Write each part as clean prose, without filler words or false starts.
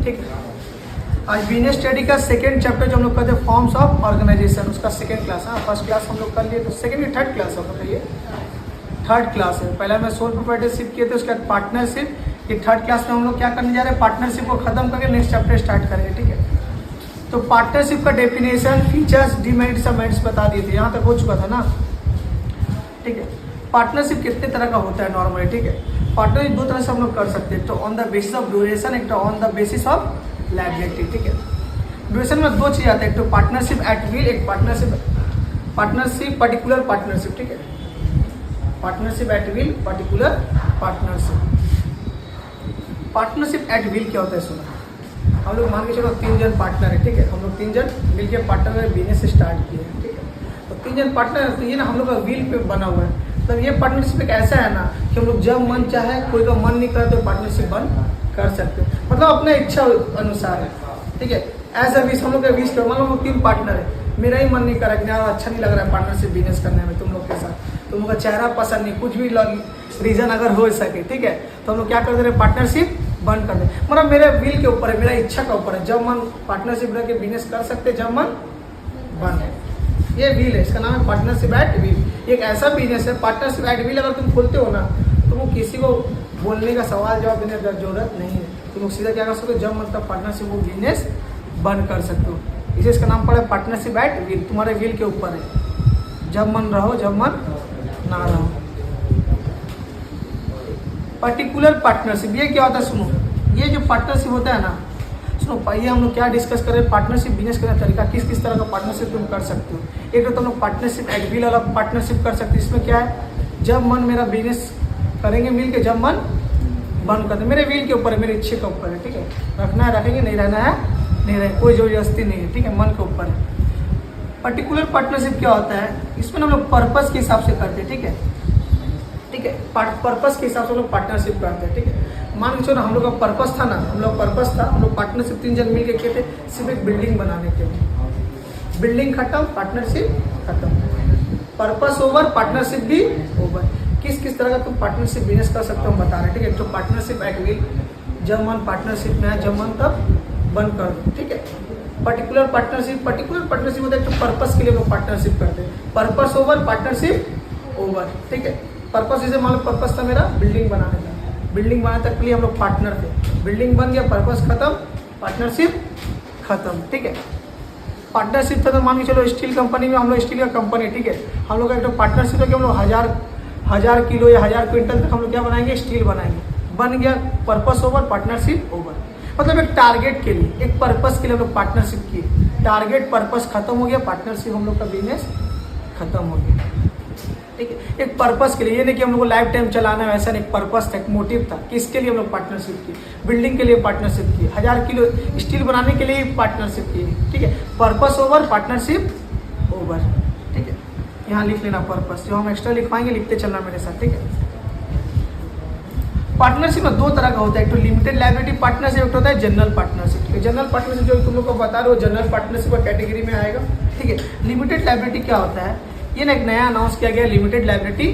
ठीक है। आज बिजनेस स्टडी का सेकंड चैप्टर जो हम लोग करते हैं फॉर्म्स ऑफ ऑर्गेनाइजेशन, उसका सेकंड क्लास है। फर्स्ट क्लास हम लोग कर लिए, तो सेकंड या थर्ड क्लास हम लोग का ये थर्ड क्लास है। पहला मैं सोल प्रोप्राइटरशिप किए थे, उसके बाद पार्टनरशिप। ये थर्ड क्लास में हम लोग क्या करने जा रहे हैं, पार्टनरशिप को खत्म करके नेक्स्ट चैप्टर स्टार्ट करेंगे, ठीक है। तो पार्टनरशिप का डेफिनेशन, फीचर्स, डिमेरिट्स और मेरिट्स बता दिए थे, यहाँ तक हो चुका था ना, ठीक है। पार्टनरशिप कितने तरह का होता है नॉर्मली, ठीक है। पार्टनरशिप दो तरह से हम लोग कर सकते हैं, तो on the basis of duration, एक तो on the basis of liability, ठीक है। ड्यूरेशन में दो चीज आते हैं, एक तो पार्टनरशिप एट विल, एक पार्टनरशिप पर्टिकुलर पार्टनरशिप, ठीक है। Partnership at will, particular partnership at will क्या होता है सुना। हम लोग मान के चलो 3 जन पार्टनर है, ठीक है। हम लोग 3 जन मिलकर पार्टनर में बिजनेस स्टार्ट किए हैं, ठीक है। तो 3 जन पार्टनर है, तो ये ना हम लोग का विल पे बना हुआ है। मतलब ये पार्टनरशिप एक ऐसा है ना कि हम लोग जब मन चाहे, कोई का मन नहीं करे तो पार्टनरशिप बंद कर सकते हो, मतलब अपने इच्छा अनुसार है, ठीक है। एज अ विश हम लोग का विश करो, मान लो हम लोग 3 पार्टनर है, मेरा ही मन नहीं कर रहा कि यार अच्छा नहीं लग रहा है पार्टनरशिप बिजनेस करने में तुम लोग के साथ, तुम लोग का चेहरा पसंद नहीं, कुछ भी रीजन अगर हो सके, ठीक है, तो हम लोग क्या कर दे रहे, पार्टनरशिप बंद कर दे। मतलब मेरे विल के ऊपर है, मेरा इच्छा के ऊपर है, जब मन पार्टनरशिप रह के बिजनेस कर सकते, जब मन बंद है। ये विल है, इसका नाम है पार्टनरशिप एट विल। एक ऐसा बिजनेस है पार्टनरशिप एट विल, अगर तुम खोलते हो ना तो वो किसी को बोलने का सवाल जवाब देने की जरूरत नहीं है, तुम लोग सीधा क्या कर सकते हो, जब मतलब पार्टनरशिप वो बिजनेस बंद कर सकते हो। इसे इसका नाम पड़ा पार्टनरशिप एट विल, तुम्हारे विल के ऊपर है, जब मन रहो जब मन ना रहो। पर्टिकुलर पार्टनरशिप ये क्या होता है सुनो, ये जो पार्टनरशिप होता है ना, सुनो ये हम लोग क्या डिस्कस कर रहे हैं, पार्टनरशिप बिजनेस करने का तरीका, किस किस तरह का पार्टनरशिप तुम कर सकते हो। एक तो तुम लोग पार्टनरशिप एट विल वाला पार्टनरशिप कर सकते हो, इसमें क्या है, जब मन मेरा बिजनेस करेंगे मिल के, जब मन बंद कर दे, मेरे विल के ऊपर है, मेरे इच्छे के ऊपर है, ठीक है। रखना है रखेंगे, नहीं रहना है नहीं रहे, कोई जबरदस्ती नहीं है, ठीक है, मन के ऊपर है। पर्टिकुलर पार्टनरशिप क्या होता है, इसमें हम लोग पर्पस के हिसाब से करते हैं, ठीक है, ठीक है। पर्पस के हिसाब से हम लोग पार्टनरशिप करते हैं, ठीक है। मान के चलो हम लोग का पर्पस था ना, हम लोग पार्टनरशिप 3 जन मिल के किए थे, सिर्फ एक बिल्डिंग बनाने के लिए। बिल्डिंग खत्म, पार्टनरशिप खत्म, पर्पस ओवर, पार्टनरशिप भी ओवर। किस किस तरह का तुम पार्टनरशिप बिजनेस कर सकते हो हम बता रहे हैं, ठीक है। तो पार्टनरशिप एट विल, जब मन पार्टनरशिप में है, जब मन तब बंद कर दो, ठीक है। पर्टिकुलर पार्टनरशिप होता है तो पर्पस के लिए लोग पार्टनरशिप करते हैं, पर्पस ओवर, पार्टनरशिप ओवर, ठीक है। पर्पस जैसे मान लो पर्पस था मेरा बिल्डिंग बनाने का, बिल्डिंग बनाने तक के लिए हम लोग पार्टनर थे, बिल्डिंग बन गया, पर्पस खत्म, पार्टनरशिप खत्म, ठीक है। पार्टनरशिप था तो मान के चलो स्टील कंपनी में, हम लोग स्टील का कंपनी, ठीक है, हम लोग का एक पार्टनरशिप है कि हम लोग 1000 किलो या 1000 क्विंटल तक हम लोग क्या बनाएंगे, स्टील बनाएंगे, बन गया, पर्पस ओवर, पार्टनरशिप ओवर। मतलब एक टारगेट के लिए, एक पर्पस के लिए हम लोग पार्टनरशिप किए, टारगेट पर्पस खत्म हो गया, पार्टनरशिप हम लोग का बिजनेस खत्म हो गया, ठीक है। एक पर्पस के लिए, ये नहीं कि हम लोग को लाइफ टाइम चलाना है, वैसा नहीं, एक पर्पस था, एक मोटिव था, किसके लिए हम लोग पार्टनरशिप किए, बिल्डिंग के लिए पार्टनरशिप किए, 1000 किलो स्टील बनाने के लिए पार्टनरशिप किए, ठीक है। पर्पस ओवर, पार्टनरशिप ओवर, ठीक है। यहाँ लिख लेना पर्पस, जो हम एक्स्ट्रा लिखवाएंगे लिखते चलना मेरे साथ, ठीक है। पार्टनरशिप में 2 तरह का होता है, एक तो लिमिटेड लायबिलिटी पार्टनरशिप, एक होता है जनरल पार्टनरशिप। जनरल पार्टनरशिप जो तुम लोग को बता रहे हो, जनरल पार्टनरशिप का कैटेगरी में आएगा, ठीक है। लिमिटेड लायबिलिटी क्या होता है, ये ना एक नया अनाउंस किया गया लिमिटेड लायबिलिटी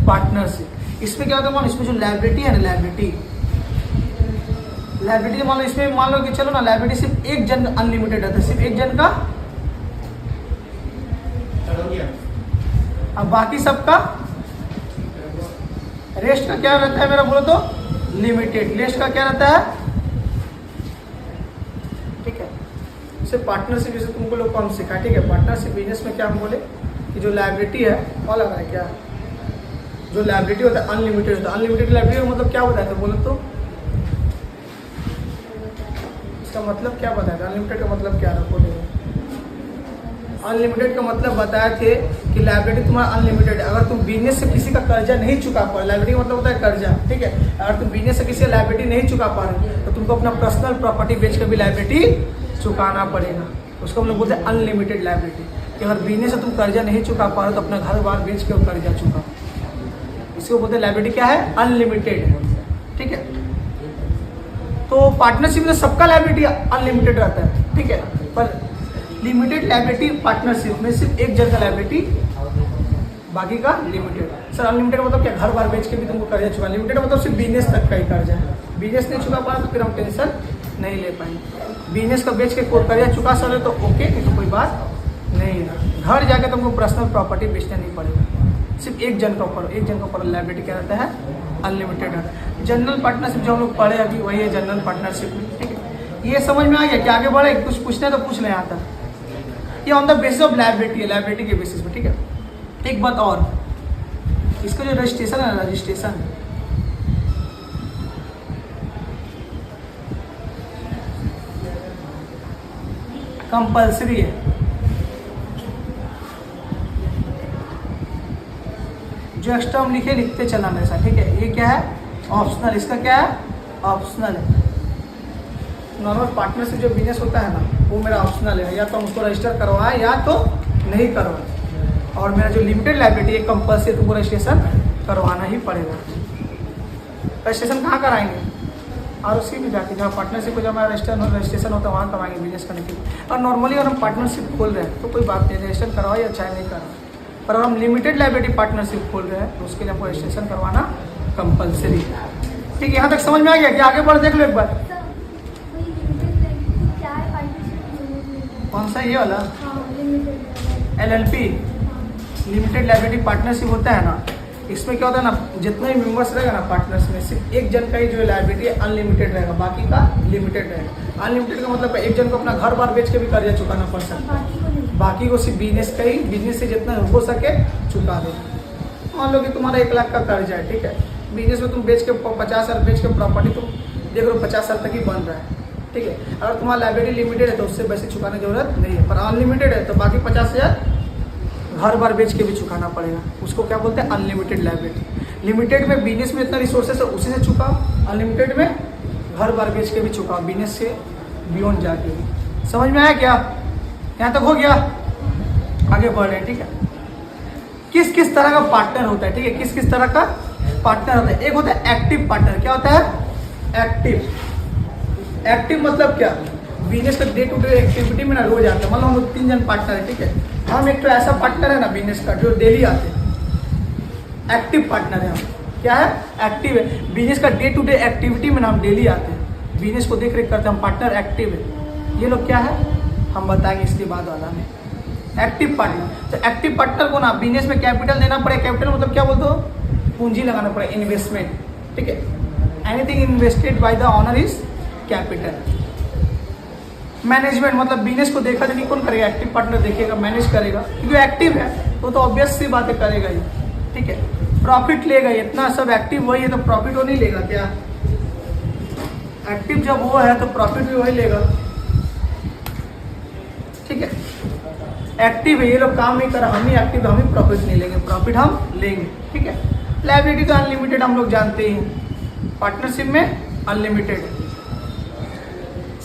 पार्टनरशिप। इसमें क्या होता है, इसमें जो लायबिलिटी है ना, लायबिलिटी मान लो, इसमें मान लो कि चलो ना, लायबिलिटी सिर्फ एक जन अनलिमिटेड रहता है, सिर्फ एक जन का, अब बाकी सबका रेस्ट का क्या रहता है मेरा, बोलो तो लिमिटेड। रेस्ट का क्या रहता है, ठीक है। जैसे पार्टनरशिप, जैसे तुमको लोग कौन सिखा, ठीक है। पार्टनरशिप बिजनेस में क्या हम बोले कि जो लायबिलिटी है, और लग रहा है क्या, जो लायबिलिटी होता है अनलिमिटेड होता है। अनलिमिटेड लायबिलिटी मतलब क्या बताया, तो बोलो तो इसका मतलब क्या बताया था, अनलिमिटेड का मतलब क्या है, बोले। अनलिमिटेड का मतलब बताए थे कि लायबिलिटी तुम्हारा अनलिमिटेड है, अगर तुम बिजनेस से किसी का कर्जा नहीं चुका पा रहे, लायबिलिटी का मतलब होता है कर्जा, ठीक है। अगर तुम बिजनेस से किसी का लायबिलिटी नहीं चुका पा रहे तो तुमको अपना पर्सनल प्रॉपर्टी बेच कर भी लायबिलिटी चुकाना पड़ेगा, उसको हम लोग बोलते हैं अनलिमिटेड लायबिलिटी। कि अगर बिजनेस से तुम कर्जा नहीं चुका पा रहे तो अपना घर बार बेच के कर्जा चुका, इसको बोलते हैं लायबिलिटी क्या है, अनलिमिटेड, ठीक है। तो पार्टनरशिप में सबका लायबिलिटी अनलिमिटेड रहता है, ठीक है। पर लिमिटेड लायबिलिटी पार्टनरशिप में सिर्फ एक जन का लायबिलिटी, बाकी का लिमिटेड। सर अनलिमिटेड मतलब क्या, घर बार बेच के भी तुमको कर्जा चुका, लिमिटेड मतलब सिर्फ बिजनेस तक का ही कर्जा है, बिजनेस नहीं चुका पा तो फिर हम टेंशन नहीं ले पाएंगे। बिजनेस का बेच के कोई कर्जा चुका सकते तो ओके, नहीं तो कोई बात नहीं है। घर जाके तुमको पर्सनल प्रॉपर्टी बेचना नहीं पड़ेगा, सिर्फ एक जन का ऊपर लायबिलिटी क्या रहता है, अनलिमिटेड है। जनरल पार्टनरशिप जो हम लोग पढ़े अभी वही है जनरल पार्टनरशिप में, ठीक है। ये समझ में आ गया कि आगे बढ़े, कुछ पूछना है तो पूछ लें यहाँ तक। ये on the basis of liability है, लायबिलिटी के बेसिस में, ठीक है। एक बात और, इसका जो रजिस्ट्रेशन है, रजिस्ट्रेशन कंपल्सरी है। जो एक्स्ट्रा हम लिखते चलना हमेशा, ठीक है। ये क्या है, ऑप्शनल। इसका क्या है, ऑप्शनल है। नॉर्मल पार्टनरशिप जो बिजनेस होता है ना, वो मेरा ऑप्शनल है, या तो हम उसको रजिस्टर करवाएं या तो नहीं करवाएं। और मेरा जो लिमिटेड लायबिलिटी है कंपल्सरी, तुमको रजिस्ट्रेशन करवाना ही पड़ेगा। रजिस्ट्रेशन कहाँ कराएंगे, और उसी में जाके जहाँ पार्टनरशिप को जब हमारा रजिस्ट्रेशन होता है वहाँ करवाएंगे बिजनेस करने के लिए। और नॉर्मली अगर हम पार्टनरशिप खोल रहे हैं तो कोई बात नहीं, रजिस्ट्रेशन करवाओ या चाहे नहीं करवाओ। पर अगर हम लिमिटेड लायबिलिटी पार्टनरशिप खोल रहे हैं तो उसके लिए हमको रजिस्ट्रेशन करवाना कंपलसरी है, ठीक है। यहाँ तक समझ में आ गया कि आगे बढ़ देख लो एक बार। कौन सा, ये वाला LLP लिमिटेड लायबिलिटी पार्टनरशिप होता है ना, इसमें क्या होता है ना, जितने भी मेंबर्स रहेगा ना पार्टनर्स में, सिर्फ एक जन का ही जो लायबिलिटी है अनलिमिटेड रहेगा, बाकी का लिमिटेड रहेगा। अनलिमिटेड का मतलब एक जन को अपना घर बार बेच के भी कर्जा चुकाना पड़ सकता है, बाकी को सिर्फ बिजनेस का ही, बिजनेस से जितना हो सके चुका दे। मान लो कि तुम्हारा 1 लाख का कर्जा है, ठीक है। बिजनेस में तुम बेच के 50 साल बेच के प्रॉपर्टी तुम देख लो 50 साल तक ही बन रहा है, ठीक है। अगर तुम्हारा लायबिलिटी लिमिटेड है तो उससे वैसे चुकाने की जरूरत नहीं है, पर अनलिमिटेड है तो बाकी 50,000 घर बार बेच के भी चुकाना पड़ेगा। उसको क्या बोलते हैं, अनलिमिटेड लायबिलिटी। लिमिटेड में बिजनेस में इतना रिसोर्सेस है उसी से चुकाओ, अनलिमिटेड में घर बार बेच के भी चुकाओ, बिजनेस से बियॉन्ड जाके भी। समझ में आया क्या, यहाँ तक हो गया, आगे बढ़ रहे हैं, ठीक है। किस किस तरह का पार्टनर होता है, ठीक है, किस किस तरह का पार्टनर होता है। एक होता है एक्टिव पार्टनर। क्या होता है, एक्टिव। एक्टिव मतलब क्या, बिजनेस का डे टू डे एक्टिविटी में ना रोज आता है। मतलब हम लोग 3 जन पार्टनर है, ठीक है। हम एक तो ऐसा पार्टनर है ना बिजनेस का जो डेली आते हैं, एक्टिव पार्टनर है हम। क्या है, एक्टिव है। बिजनेस का डे टू डे एक्टिविटी में ना हम डेली आते हैं, बिजनेस को देख रेख करते हैं, हम पार्टनर एक्टिव है। ये लोग क्या है हम बताएंगे इसके बाद वाला में। एक्टिव पार्टनर, तो एक्टिव पार्टनर को ना बिजनेस में कैपिटल देना पड़े। कैपिटल मतलब क्या बोलते हो, पूंजी लगाना पड़े, इन्वेस्टमेंट, ठीक है। Anything invested by the owner is capital. Management मतलब बिजनेस को देखा देखी कौन करेगा, एक्टिव पार्टनर देखेगा, मैनेज करेगा, क्योंकि एक्टिव है तो ऑब्वियस सी बातें करेगा ही, ठीक है। प्रॉफिट लेगा, इतना सब एक्टिव वही है तो प्रॉफिट वो नहीं लेगा क्या, एक्टिव जब वो है तो प्रॉफिट भी वही लेगा, ठीक है। एक्टिव है, ये लोग काम नहीं कर रहा, हम ही एक्टिव, हम ही प्रॉफिट नहीं लेंगे, प्रॉफिट हम लेंगे, ठीक है। लायबिलिटी तो अनलिमिटेड हम लोग जानते ही, पार्टनरशिप में अनलिमिटेड।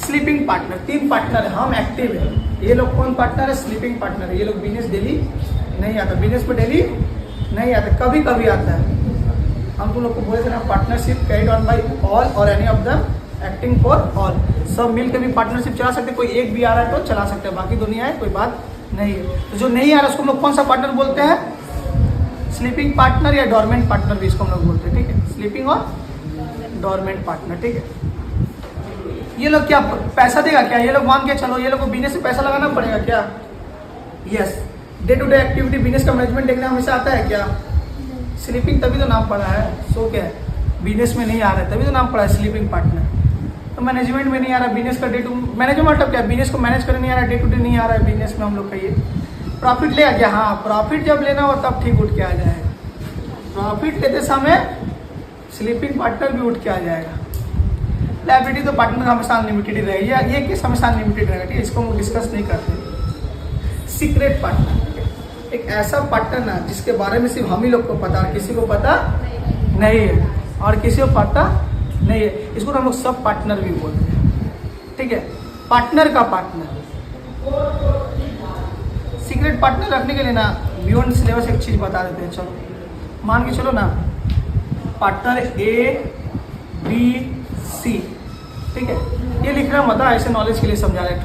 स्लीपिंग पार्टनर, 3 पार्टनर है, हम एक्टिव है, ये लोग कौन पार्टनर है, स्लीपिंग पार्टनर है। ये लोग बिजनेस डेली नहीं आता, बिजनेस पे डेली नहीं आता, कभी कभी आता है। हम तुम लोग को बोले थे ना, partnership carried on by all और any of the acting for all. सब मिल के भी पार्टनरशिप चला सकते, कोई एक भी आ रहा है तो चला सकते हैं, बाकी तो नहीं आए कोई बात नहीं है। तो जो नहीं आ रहा उसको हम लोग कौन सा पार्टनर बोलते हैं, स्लीपिंग पार्टनर या डोरमेंट पार्टनर भी इसको हम लोग बोलते हैं, ठीक है। स्लीपिंग और डोरमेंट पार्टनर, ठीक है। ये लोग क्या पैसा देगा क्या, ये लोग मान के चलो ये लोग को बिजनेस में पैसा लगाना पड़ेगा क्या, yes. Day to day activity business का मैनेजमेंट देखना हमेशा आता है क्या, स्लीपिंग तभी तो नाम पड़ा है। सो क्या है, बिजनेस में नहीं आ रहा है तभी तो नाम पड़ा है स्लीपिंग पार्टनर। तो मैनेजमेंट में नहीं आ रहा बिजनेस का, डे टू मैनेजमेंट मतलब क्या, बिजनेस को मैनेज करने नहीं आ रहा है, डे टू डे नहीं आ रहा है बिजनेस में हम लोग कहिए। प्रॉफिट लेगा क्या, हाँ प्रॉफिट जब लेना हो तब ठीक उठ के आ जाएगा, प्रॉफिट लेते समय स्लीपिंग पार्टनर भी उठ के आ जाएगा। लायबिलिटी तो पार्टनर हमेशा अनलिमिटेड ही रहेगा, ये केस हमेशा अनलिमिटेड रहेगा, ठीक है। इसको हम डिस्कस नहीं करते। सीक्रेट पार्टनर, एक ऐसा पार्टनर ना जिसके बारे में सिर्फ हम ही लोग को पता है, किसी को पता नहीं है और किसी को पता नहीं है, इसको हम लोग सब पार्टनर भी बोलते हैं, ठीक है। पार्टनर का पार्टनर, सीक्रेट पार्टनर रखने के लिए ना बियॉन्ड सिलेबस एक चीज बता देते हैं। चलो मान के चलो ना, पार्टनर ABC, ठीक है। ये लिखना मत, ऐसे नॉलेज के लिए समझा रहे हैं,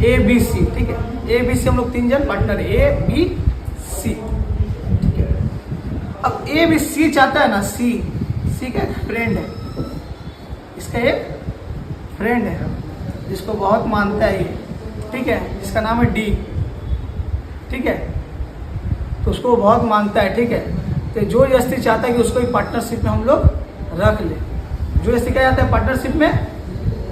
ABC, ठीक है। ABC हम लोग 3 जन पार्टनर, ABC, ठीक है। अब ABC चाहता है ना, C का एक फ्रेंड है, इसका एक फ्रेंड है जिसको बहुत मानता है ये, ठीक है, जिसका नाम है डी, ठीक है, तो उसको बहुत मानता है, ठीक है। तो जो जस्ती चाहता है कि उसको एक पार्टनरशिप में हम लोग रख ले, जो जस्ती क्या जाता है पार्टनरशिप में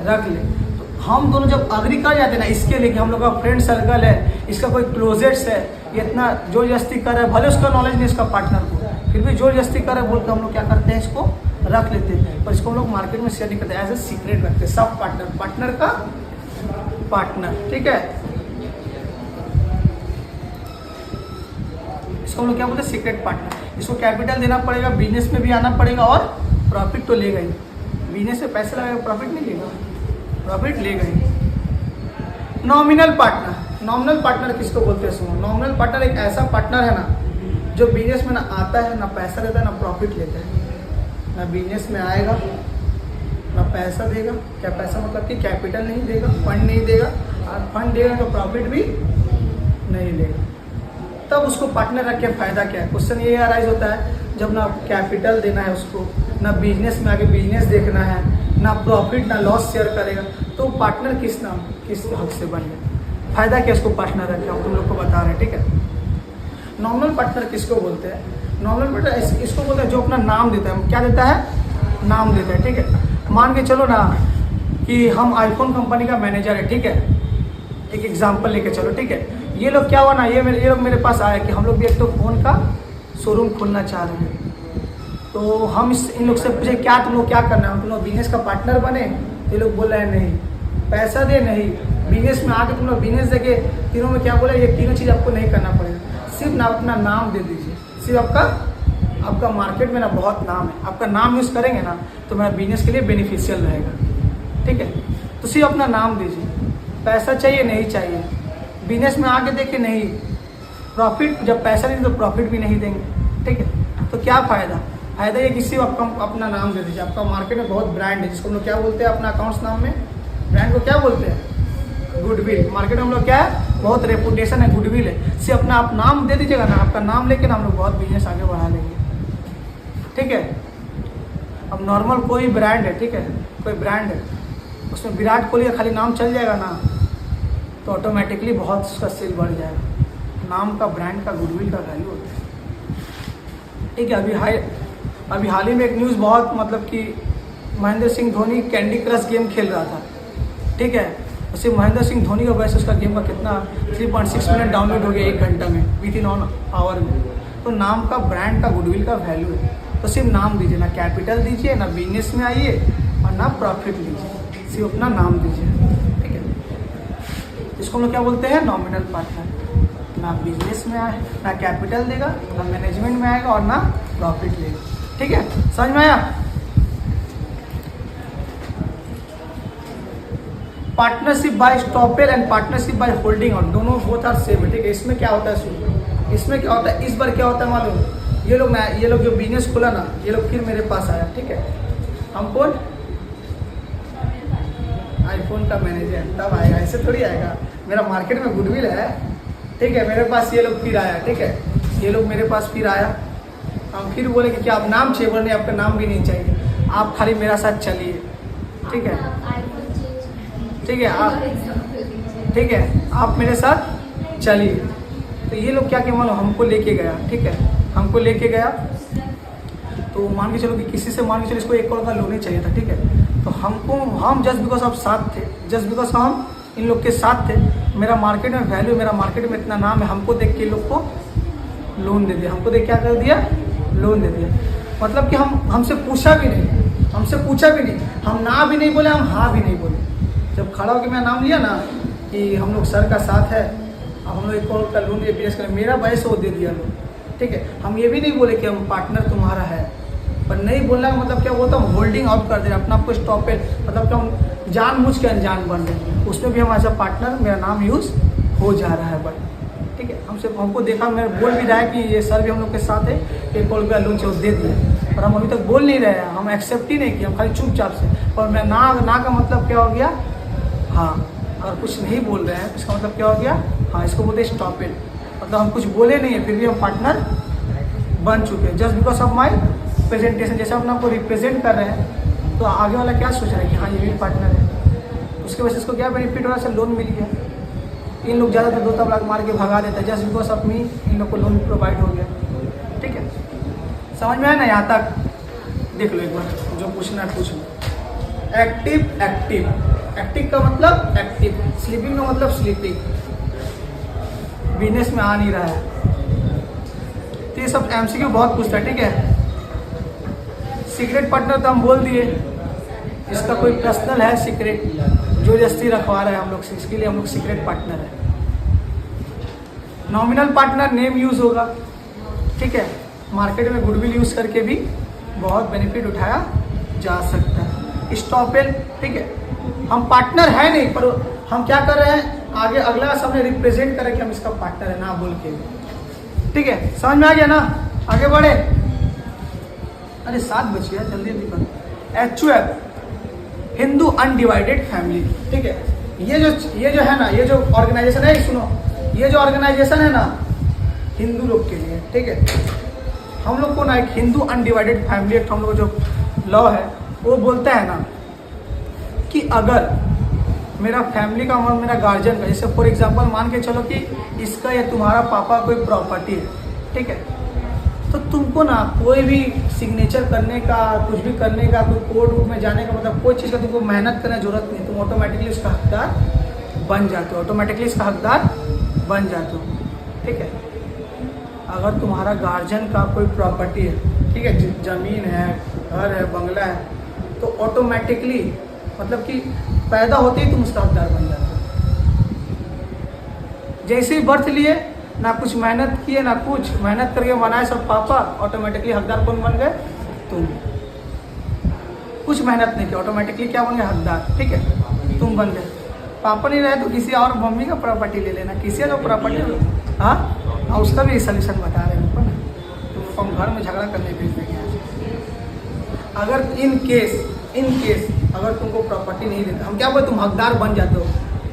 रख ले। तो हम दोनों जब अग्री कर जाते हैं ना इसके लिए कि हम लोग का फ्रेंड सर्कल है, इसका कोई क्लोजेट्स है, ये इतना जो जस्ती कर रहा है, भले उसका नॉलेज नहीं इसका पार्टनर को, फिर भी जो जस्ती कर रहा है बोल के हम लोग क्या करते हैं, इसको रख लेते हैं। पर इसको हम लोग मार्केट में शेयर नहीं करते, एज ए सीक्रेट रखते हैं, सब पार्टनर, पार्टनर का पार्टनर, ठीक है। इसको हम लोग क्या बोलते हैं, सीक्रेट पार्टनर। इसको कैपिटल देना पड़ेगा, बिजनेस में भी आना पड़ेगा और प्रॉफिट तो लेगा ही। बिजनेस में पैसा लगाएगा, प्रॉफिट नहीं लेगा, प्रॉफिट लेगा ही। नॉमिनल पार्टनर, नॉमिनल पार्टनर किसको बोलते हैं सुनो। नॉमिनल पार्टनर एक ऐसा पार्टनर है ना जो बिजनेस में ना आता है, ना पैसा देता है, ना प्रॉफिट लेता है, ना बिजनेस में आएगा, ना पैसा देगा। क्या पैसा मतलब कि कैपिटल नहीं देगा, फंड नहीं देगा, और फंड देगा तो प्रॉफिट भी नहीं लेगा। तब उसको पार्टनर रख के फायदा क्या है। क्वेश्चन ये अराइज होता है जब ना कैपिटल देना है उसको, ना बिजनेस में आगे बिजनेस देखना है, ना प्रॉफिट ना लॉस शेयर करेगा, तो पार्टनर किस नाम किस हक से बन गया, फायदा क्या इसको पार्टनर रखे, हम तुम लोग को बता रहे हैं, ठीक है। नॉमिनल पार्टनर किसको बोलते हैं, नॉमिनल पार्टनर इसको बोलते हैं जो अपना नाम देता है। क्या देता है, नाम देता है, ठीक है। मान के चलो ना कि हम आईफोन कंपनी का मैनेजर है, ठीक है, एक एग्जाम्पल लेके चलो, ठीक है। ये लोग क्या हुआ ना, ये लोग मेरे पास आया कि हम लोग भी एक तो फ़ोन का शोरूम खोलना चाह रहे हैं। तो हम इन लोग से पूछे क्या तुम लोग क्या करना है, तुम लोग बिजनेस का पार्टनर बने। तो ये लोग बोल रहे हैं नहीं, पैसा दे नहीं, बिजनेस में आके तुम लोग बिजनेस देके, तीनों में क्या बोला, ये तीनों चीज़ आपको नहीं करना पड़ेगा, सिर्फ ना अपना नाम दे दीजिए। सिर्फ आपका मार्केट में ना बहुत नाम है, आपका नाम यूज़ करेंगे ना तो मेरा बिजनेस के लिए बेनिफिशियल रहेगा, ठीक है। तो सिर्फ अपना नाम दीजिए, पैसा चाहिए नहीं चाहिए, बिजनेस में आके देखे नहीं, प्रॉफिट जब पैसा नहीं तो प्रॉफिट भी नहीं देंगे, ठीक है। तो क्या फ़ायदा, फायदा ये किसी आपका अपना नाम दे दीजिए। आपका मार्केट में बहुत ब्रांड है जिसको हम लोग क्या बोलते हैं, अपना अकाउंट्स नाम में ब्रांड को क्या बोलते हैं, गुडविल। मार्केट में हम लोग क्या है, बहुत रेपुटेशन है, गुडविल है। सिर्फ अपना आप नाम दे दीजिएगा ना, आपका नाम लेके ना हम लोग बहुत बिजनेस आगे बढ़ा लेंगे, ठीक है। अब नॉर्मल कोई ब्रांड है, ठीक है, कोई ब्रांड है, उसमें विराट कोहली का खाली नाम चल जाएगा ना तो ऑटोमेटिकली बहुत उसका सेल बढ़ जाएगा। नाम का, ब्रांड का, गुडविल का वैल्यू होता है, ठीक है। अभी हाल ही में एक न्यूज़ बहुत मतलब कि Mahendra Singh Dhoni candy crush game खेल रहा था, ठीक है। उससे महेंद्र सिंह धोनी का वैसे उसका गेम का कितना 3.6 मिलियन डाउनलोड हो गया 1 घंटा में, विद इन 1 आवर में। तो नाम का, ब्रांड का, गुडविल का वैल्यू है। तो सिर्फ नाम दीजिए, ना कैपिटल दीजिए, ना बिजनेस में आइए और ना प्रॉफिट लीजिए, सिर्फ अपना नाम दीजिए, ठीक है। इसको हम लोग क्या बोलते हैं, नॉमिनल पार्टनर। ना बिजनेस में आए, ना कैपिटल देगा, ना मैनेजमेंट में आएगा और ना प्रॉफिट लेगा, ठीक है। समझ में आया। Partnership bye estoppel and partnership by holding out, दोनों बोथ आर सेम है, ठीक है। इसमें क्या होता है सुनो, इसमें क्या होता है, इस बार क्या होता है मालूम, ये लोग जो बिजनेस खुला ना, ये लोग फिर मेरे पास आया, ठीक है। हम कौन, आईफोन का मैनेजर, तब आएगा, ऐसे थोड़ी आएगा। मेरा मार्केट में गुडविल है, ठीक है। मेरे पास ये लोग फिर आया, ठीक है, ये लोग मेरे पास फिर आया। हम फिर बोले कि क्या आप नाम चाहिए, बोले आपका नाम भी नहीं चाहिए, आप खाली मेरा साथ चलिए, ठीक है, ठीक है, ठीक है, आप मेरे साथ चलिए। तो ये लोग क्या क्या मानो हमको लेके गया, ठीक है, हमको लेके गया। तो मान के चलो कि किसी से मान के चलो इसको 1 करोड़ का लोन ही चाहिए था, ठीक है। तो हम जस्ट बिकॉज आप साथ थे, जस्ट बिकॉज हम इन लोग के साथ थे, मेरा मार्केट में वैल्यू, मेरा मार्केट में इतना नाम है, हमको देख के इन लोग को लोन दे दिया, हमको देख क्या कर दिया, लोन दे दिया। मतलब कि हमसे पूछा भी नहीं, हम ना भी नहीं बोले, हम हाँ भी नहीं बोले। जब खड़ा होकर मेरा नाम लिया ना कि हम लोग सर का साथ है, अब हम लोग 1 करोड़ का लोन ये पेश करें, मेरा वजह से वो दे दिया लोन, ठीक है। हम ये भी नहीं बोले कि हम पार्टनर तुम्हारा है, पर नहीं बोलना का मतलब क्या होता है, हम होल्डिंग आउट कर दे रहे हैं, अपना आपको स्टॉपेल, मतलब कि हम जानबूझ के अनजान बन रहे हैं, उसमें भी हम एज अ पार्टनर मेरा नाम यूज़ हो जा रहा है, बट ठीक है। हमको देखा, मैं बोल भी रहा है कि ये सर भी हम लोग के साथ है, 1 करोड़ का लोन चाहिए दे दिया, पर हम अभी तक बोल नहीं रहे हैं, हम एक्सेप्ट ही नहीं किया, हम खाली चुपचाप से। और मैं ना का मतलब क्या हो गया, हाँ, अगर कुछ नहीं बोल रहे हैं इसका मतलब क्या हो गया, हाँ, इसको बोलते हैं स्टॉपेल, मतलब हम कुछ बोले नहीं है फिर भी हम पार्टनर बन चुके हैं, just because of my presentation. जैसे हम आपको रिप्रेजेंट कर रहे हैं तो आगे वाला क्या सोच रहे हैं कि हाँ ये भी पार्टनर है, उसके वजह से इसको क्या बेनिफिट हो रहा है, लोन मिल गया। इन लोग ज़्यादातर 2 लाख मार के भगा देते हैं, जस्ट बिकॉज ऑफ मी इन लोग को लोन प्रोवाइड हो गया। ठीक है, समझ में आया ना? यहाँ तक देख लो एक बार, जो पूछना है पूछ लो। एक्टिव, एक्टिव का मतलब एक्टिव, स्लीपिंग का मतलब स्लीपिंग, बिजनेस में आ नहीं रहा है। तो ये सब एमसीक्यू बहुत पूछता है। ठीक है, सीक्रेट पार्टनर तो हम बोल दिए, इसका कोई पर्सनल है सीक्रेट जो जस्ती रखवा रहा है हम लोग से, इसके लिए हम लोग सीक्रेट पार्टनर है। नॉमिनल पार्टनर नेम यूज होगा। ठीक है, मार्केट में गुडविल यूज करके भी बहुत बेनिफिट उठाया जा सकता है। स्टॉपेल, ठीक है, हम पार्टनर है नहीं, पर हम क्या कर रहे हैं, आगे अगला सामने रिप्रेजेंट करें कि हम इसका पार्टनर है ना बोल के। ठीक है, समझ में आ गया ना? आगे बढ़े। अरे 7 बज गया, जल्दी जल्दी करो। HUF, Hindu undivided family. ठीक है, ये जो है ना, ये जो ऑर्गेनाइजेशन है, सुनो, ये जो ऑर्गेनाइजेशन है ना हिंदू लोग के लिए। ठीक है, हम लोग को ना एक हिंदू अनडिवाइडेड फैमिली एक्ट, हम लोग जो लॉ है वो बोलता है ना कि अगर मेरा फैमिली का और मेरा गार्जियन का, जैसे फॉर एग्जांपल मान के चलो कि इसका या तुम्हारा पापा कोई प्रॉपर्टी है। ठीक है, तो तुमको ना कोई भी सिग्नेचर करने का, कुछ भी करने का, कोई कोर्ट वोर्ट में जाने का, मतलब कोई चीज़ का तुमको मेहनत करने की जरूरत नहीं, तुम ऑटोमेटिकली उसका हकदार बन जाते हो, ऑटोमेटिकली इसका हकदार बन जाते हो। ठीक है, अगर तुम्हारा गार्जियन का कोई प्रॉपर्टी है, ठीक है, जमीन है, घर है, बंगला है, तो ऑटोमेटिकली मतलब कि पैदा होते ही तुम उसका हकदार बन जाते हो। जैसे ही बर्थ लिए, ना कुछ मेहनत किए, ना कुछ मेहनत करके बनाए सब पापा, ऑटोमेटिकली हकदार कौन बन गए, तुम। कुछ मेहनत नहीं की, ऑटोमेटिकली क्या बन गए, हकदार। ठीक है, तुम बन गए। पापा नहीं रहे तो किसी और मम्मी का प्रॉपर्टी ले लेना, किसी का प्रॉपर्टी, हाँ, उसका भी सलूशन बता रहे हैं ऊपर, तो हम घर में झगड़ा करने भेज देंगे। अगर इन केस अगर तुमको प्रॉपर्टी नहीं देता, हम क्या बोलते, तुम हकदार बन जाते हो।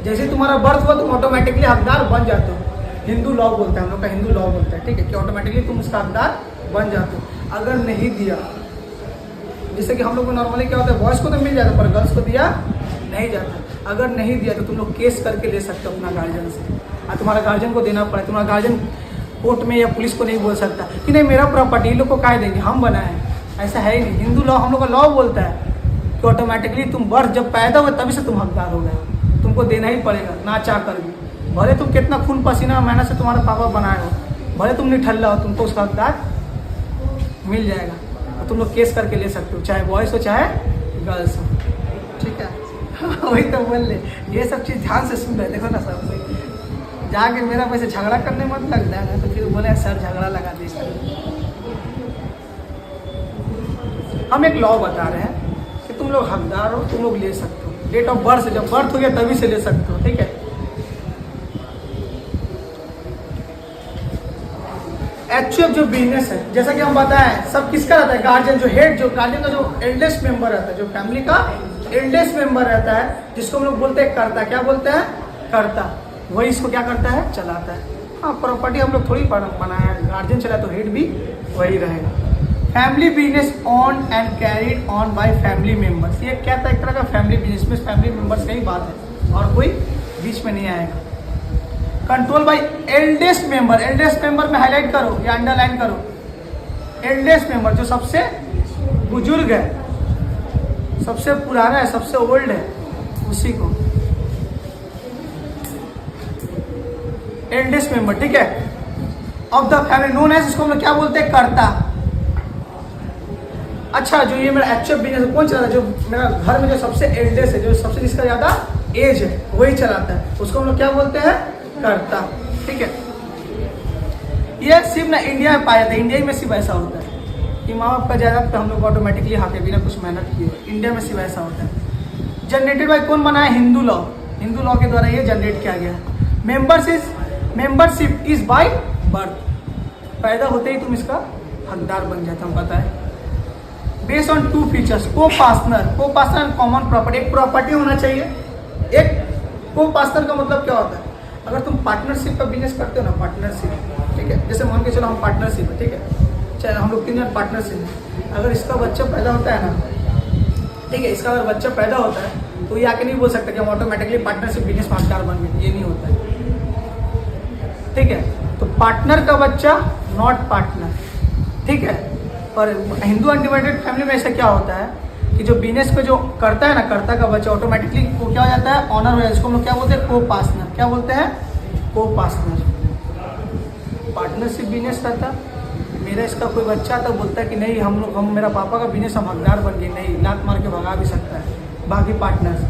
जैसे तुम्हारा बर्थ हुआ तुम ऑटोमेटिकली हकदार बन जाते हो। हिंदू लॉ बोलता है, हम लोग का हिंदू लॉ बोलता है। ठीक है, कि ऑटोमेटिकली तुम उसका हकदार बन जाते हो। अगर नहीं दिया, जैसे कि हम लोग को नॉर्मली क्या होता है, बॉयज़ को तो मिल जाता है पर गर्ल्स को दिया नहीं जाता। अगर नहीं दिया तो तुम लोग केस करके ले सकते हो अपना गार्जियन से, और तुम्हारा गार्जियन को देना पड़े। तुम्हारा गार्जियन कोर्ट में या पुलिस को नहीं बोल सकता कि नहीं मेरा प्रॉपर्टी इन लोग को काहे देंगे, हम बनाए, ऐसा है ही नहीं। हिंदू लॉ, हम लोग का लॉ बोलता है कि ऑटोमेटिकली तुम बर्थ जब पैदा हुए तभी से तुम हकदार हो गए, तुमको देना ही पड़ेगा ना चाह कर भी। भले तुम कितना खून पसीना मेहनत से तुम्हारा पापा बनाए हो, भले तुम निठल्ला हो, तुमको उसका हकदार मिल जाएगा, और तुम लोग केस करके ले सकते हो, चाहे बॉयज़ हो चाहे गर्ल्स हो। ठीक है, वही तो बोल ले, ये सब चीज़ ध्यान से सुन रहे, देखो ना सब जाके मेरा वैसे झगड़ा करने मत लग जाएगा, तो फिर बोले सर झगड़ा लगा दी। हम एक लॉ बता रहे हैं कि तुम लोग हकदार हो, तुम लोग ले सकते हो। डेट ऑफ बर्थ से, जब बर्थ हो गया तभी से ले सकते हो। ठीक है, HUF जो बिजनेस है, जैसा कि हम बताएं, सब किसका रहता है, गार्जियन जो हेड, जो गार्जियन का जो एल्डेस्ट मेंबर रहता है, जो फैमिली का एल्डेस्ट मेंबर रहता है, जिसको हम लोग बोलते हैं कर्ता। क्या बोलते हैं, कर्ता। वही इसको क्या करता है, चलाता है। हाँ, प्रॉपर्टी हम लोग थोड़ी बनाया है, गार्जियन चला तो हेड भी वही रहेगा। Family business on and carried on by family members, ये क्या था, एक तरह का फैमिली बिजनेस में फैमिली मेंबर्स का ही बात है, और कोई बीच में नहीं आएगा। Control by eldest member, eldest member में हाईलाइट करो या अंडरलाइन करो, एल्डेस्ट मेंबर जो सबसे बुजुर्ग है, सबसे पुराना है, सबसे ओल्ड है, उसी को एल्डेस्ट मेंबर। ठीक है, of the family known as, इसको हम लोग क्या बोलते हैं, कर्ता। अच्छा, जो ये मेरा HUF बिजनेस कौन चलाता है, जो मेरा घर में जो सबसे एल्डेस्ट है, जो सबसे जिसका ज्यादा एज है, वही चलाता है, उसको हम लोग क्या बोलते हैं, कर्ता। ठीक है, ये सिर्फ ना इंडिया में पाया जाता है, इंडिया में सिर्फ ऐसा होता है कि माँ बाप का जायदाद पे हम लोग ऑटोमेटिकली हाके बिना कुछ मेहनत किए, इंडिया में सिर्फ ऐसा होता है। जनरेटेड बाय कौन बनाया, हिंदू लॉ, हिंदू लॉ के द्वारा ये जनरेट किया गया। मेंबरशिप इज बाय बर्थ, पैदा होते ही तुम इसका हकदार बन जाते, हम पता है। बेस्ड ऑन 2 फीचर्स, को पार्टनर एंड कॉमन प्रॉपर्टी, एक प्रॉपर्टी होना चाहिए, एक को पार्टनर का मतलब क्या होता है, अगर तुम पार्टनरशिप का बिजनेस करते हो ना, पार्टनरशिप, ठीक है, जैसे मान के चलो हम पार्टनरशिप है, ठीक है, चाहे हम लोग 3 जन पार्टनरशिप है, अगर इसका बच्चा पैदा होता है ना, ठीक है। इसका अगर बच्चा पैदा होता है तो ये आके नहीं बोल सकता कि हम ऑटोमेटिकली पार्टनरशिप बिजनेस पार्टनर बन गए, ये नहीं होता है। ठीक है, तो पार्टनर का बच्चा नॉट पार्टनर, ठीक है। पर हिंदू अनडिवाइडेड फैमिली में ऐसा क्या होता है कि जो बिजनेस पे जो करता है ना, कर्ता का बच्चा ऑटोमेटिकली वो क्या हो जाता है, ऑनर हो जाता है। इसको हम लोग क्या बोलते हैं, को पार्टनर। क्या बोलते हैं, को पार्टनर। पार्टनरशिप बिजनेस रहता, मेरा इसका कोई बच्चा तो बोलता है कि नहीं हम मेरा पापा का बिजनेस हम हकदार बन गए, नहीं, लात मार के भगा भी सकता है बाकी पार्टनर्स।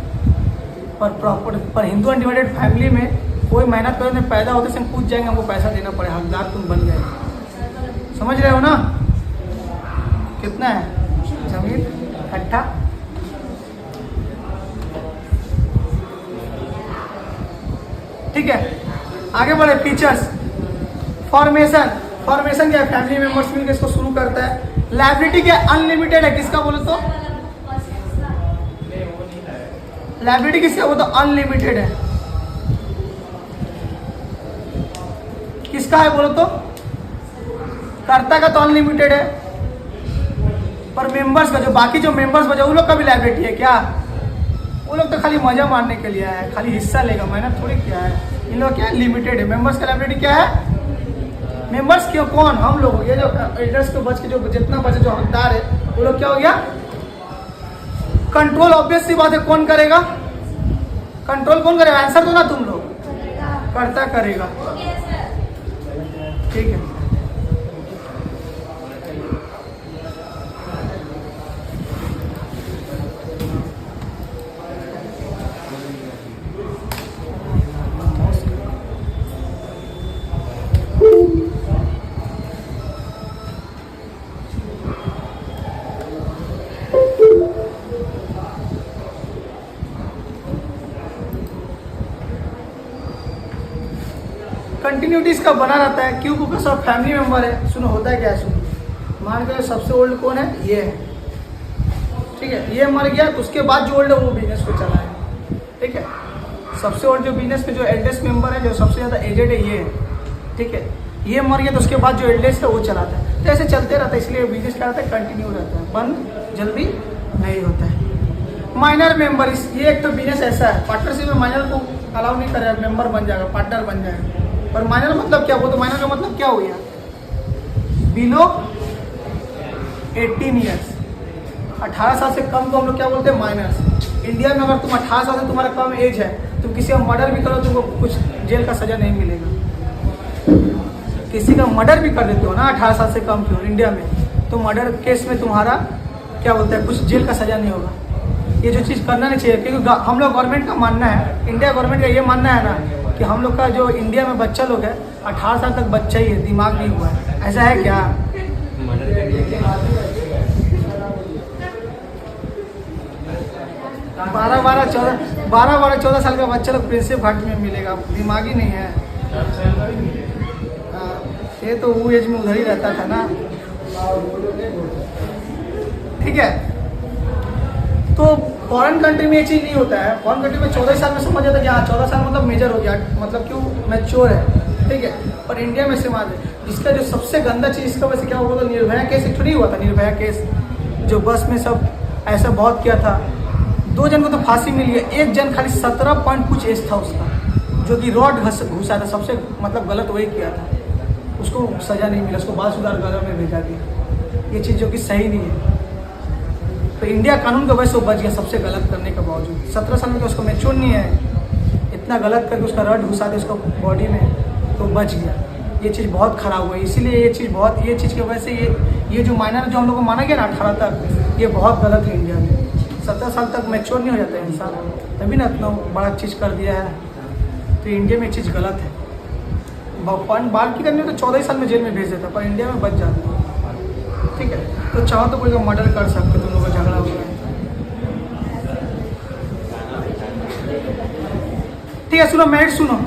पर हिंदू अनडिवाइडेड फैमिली में कोई मेहनत करने पैदा होते से हम पूछ जाएंगे, हमको पैसा देना पड़े, हकदार तुम बन गए। समझ रहे हो ना? कितना है जमीन कट्ठा? ठीक है, आगे बढ़े। फीचर्स, फॉर्मेशन क्या है, फैमिली मेंबर्स मिलकर इसको शुरू करता है। लायबिलिटी क्या है, अनलिमिटेड है। किसका बोलो तो, लायबिलिटी किसका बोलो तो अनलिमिटेड है। किसका है बोलो तो, कर्ता का तो अनलिमिटेड है, पर मेंबर्स का, जो बाकी जो मेंबर्स बचे उन लोग का भी लायबिलिटी है क्या? वो लोग तो खाली मजा मारने के लिए है, खाली हिस्सा लेगा, मेहनत थोड़ी क्या है। इन लोग क्या है, लिमिटेड है। मेंबर्स का लायबिलिटी क्या है, मेंबर्स क्यों, कौन, हम लोग। ये जो एल्डर्स को बच के जो जितना बचे जो हकदार है वो लोग क्या हो गया, कंट्रोल। ऑब्वियस सी बात है, कौन करेगा कंट्रोल, कौन करेगा? आंसर दो ना तुम लोग, कर्ता करेगा। ठीक है, कंटिन्यूटी इसका बना रहता है। क्यों? क्योंकि सब फैमिली मेंबर है। सुनो होता है क्या, सुनो, मान के सबसे ओल्ड कौन है, ये है, ठीक है। ये मर गया तो उसके बाद जो ओल्ड है वो बिजनेस को चलाए, ठीक है। सबसे ओल्ड जो बिजनेस में जो एल्डेस्ट मेंबर है, जो सबसे ज़्यादा एजेड है, ये है, ठीक है। ये मर गया तो उसके बाद जो एल्डेस्ट है वो चलाता है। तो ऐसे चलते रहता है, इसलिए बिजनेस क्या रहता है, कंटिन्यू रहता है, बंद जल्दी नहीं होता है। माइनर मेंबर, ये एक तो बिजनेस ऐसा है, पार्टनरशिप में माइनर को अलाउ नहीं करेगा, मेंबर बन जाएगा, पार्टनर बन जाएगा। और माइनर मतलब क्या, वो तो माइनर का मतलब क्या हो गया, बिलो 18 ईयर्स, 18 साल से कम को हम लोग क्या बोलते हैं, माइनर्स। इंडिया में अगर तुम 18 साल से तुम्हारा कम एज है, तुम किसी का मर्डर भी करो तुमको कुछ जेल का सजा नहीं मिलेगा। किसी का मर्डर भी कर देते हो ना 18 साल से कम की हो इंडिया में, तो मर्डर केस में तुम्हारा क्या बोलते हैं, कुछ जेल का सजा नहीं होगा। ये जो चीज़ करना नहीं चाहिए, क्योंकि हम लोग गवर्नमेंट का मानना है, इंडिया गवर्नमेंट का ये मानना है ना कि हम लोग का जो इंडिया में बच्चा लोग है 18 साल तक बच्चा ही है, दिमाग नहीं हुआ है। ऐसा है क्या? 12-14 साल का बच्चा लोग प्रिंसिप घाट में मिलेगा, दिमाग ही नहीं है। ये तो वो एज में उधर ही रहता था ना, ठीक है। तो फॉरेन कंट्री में ये चीज़ नहीं होता है। फॉरेन कंट्री में 14 साल में समझ जाता है कि हाँ 14 साल मतलब मेजर हो गया, मतलब क्यों, मैच्योर है, ठीक है। पर इंडिया में समाज है, इसका जो सबसे गंदा चीज़ इसका वैसे क्या हुआ था, निर्भया केस एक नहीं हुआ था, निर्भया केस जो बस में सब ऐसा बहुत किया था। 2 जन को तो फांसी मिली है, एक जन खाली 17 पॉइंट कुछ एज था उसका, जो कि रॉड घुसा था, सबसे मतलब गलत वही किया था, उसको सजा नहीं मिला, उसको बाल सुधार गृह में भेजा दिया। ये चीज़ जो कि सही नहीं है। तो इंडिया कानून का वैसे वो बच गया सबसे गलत करने के बावजूद। 17 साल में तो उसको मैच्योर नहीं है, इतना गलत करके उसका रड घुसा दे उसको बॉडी में, तो बच गया। ये चीज़ बहुत खराब हुई, इसीलिए ये चीज़ की वजह से ये जो माइनर जो हम लोग को माना गया ना 18 तक, ये बहुत गलत है इंडिया में। 17 साल तक मैच्योर नहीं हो जाता है इंसान, तभी ना इतना बड़ा चीज़ कर दिया है। तो इंडिया में ये चीज़ गलत है। बाल की करनी तो 14 साल में जेल में भेज देता, पर इंडिया में बच जाता है, ठीक है। तो चाहो तो कोई का मर्डर कर सकते, तुम लोगों का झगड़ा हो गया, ठीक है। सुनो मेरिट, सुनो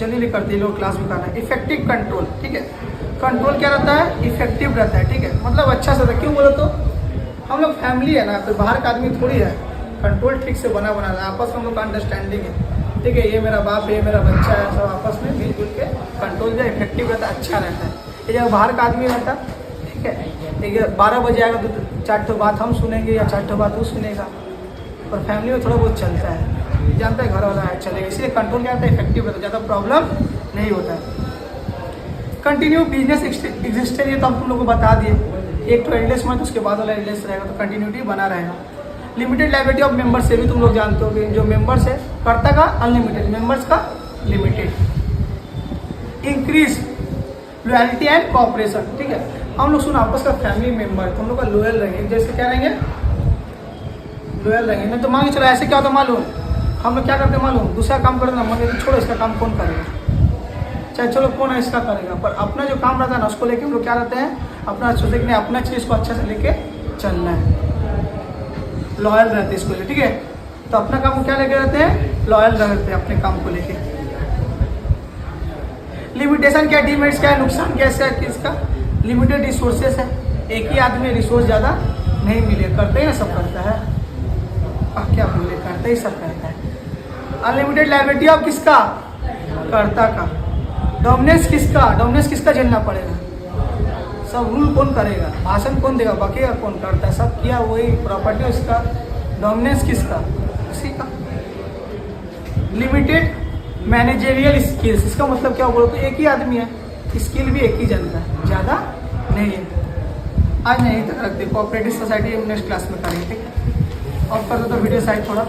जल्दी करते लोग, क्लास भी करना है। इफेक्टिव कंट्रोल, ठीक है। कंट्रोल क्या रहता है, इफेक्टिव रहता है, ठीक है। मतलब अच्छा से रहता है। क्यों बोलो तो, हम लोग फैमिली है ना, तो बाहर का आदमी थोड़ी है। कंट्रोल ठीक से बना है, आपस में हम लोग का अंडरस्टैंडिंग है, ठीक है। ये मेरा बाप है, ये मेरा बच्चा है, सब आपस में मिलजुल के कंट्रोल जो इफेक्टिव रहता है, अच्छा रहता है। ये जब बाहर का आदमी रहता, ठीक है, 12 बजे आएगा तो 4 ठो बात हम सुनेंगे या 4 ठो बात वो सुनेगा, पर फैमिली में थोड़ा बहुत चलता है, जानता है घर वाला है चलेगा, इसलिए कंट्रोल क्या होता है, इफेक्टिव होता है, ज़्यादा प्रॉब्लम नहीं होता है। कंटिन्यू बिजनेस एग्जिस्टेंस, ये तो हम तुम लोग को बता दिए, एक तो एडलेस मंथ उसके बाद वाला एडलेस रहेगा, तो कंटिन्यूटी बना रहेगा। लिमिटेड लायबिलिटी ऑफ मेंबर्स से भी तुम लोग जानते हो कि जो मेंबर्स है, कर्ता का अनलिमिटेड, मेंबर्स का limited. Increase loyalty and cooperation, ठीक है, हम लोग सुन आपस का फैमिली मेंबर तुम लोग का लॉयल रहेंगे, जैसे क्या रहेंगे, लॉयल रहेंगे। नहीं तो मान के चलो ऐसे क्या होता मालूम, हम लोग क्या करते मालूम, दूसरा काम करते ना, मतलब छोड़ो इसका काम कौन करेगा, चाहे चलो कौन है इसका करेगा, पर अपना जो काम रहता है ना उसको लेके हम लोग क्या रहते हैं, अपना सोचते कि अपना चीज़ को अच्छा से लेके चलना है, लॉयल रहते हैं इसको लेके, ठीक है। तो अपना काम को क्या लेके रहते हैं, लॉयल रहते हैं अपने काम को लेके। लिमिटेशन क्या, डिमेरिट्स क्या है, नुकसान कैसे है किसका, लिमिटेड रिसोर्सेस है, एक ही आदमी रिसोर्स ज़्यादा नहीं मिले, करते ही ना सब करता है, क्या बोले, करते ही सब करता है। अनलिमिटेड लायबिलिटी ऑफ किसका, कर्ता का। डोमिनेंस किसका झेलना पड़ेगा, सब रूल कौन करेगा, भाषण कौन देगा, बकेगा कौन, करता है सब किया वही, प्रॉपर्टी उसका, डोमिनेंस किसका, उसी का। लिमिटेड मैनेजेरियल स्किल्स, इसका मतलब क्या बोलो तो एक ही आदमी है, स्किल भी एक ही जन का है, ज़्यादा नहीं है। आज नहीं तक रखते, कोऑपरेटिव सोसाइटी नेक्स्ट क्लास में करेंगे, ठीक है। ऑफ कर दो तो वीडियो साइड थोड़ा।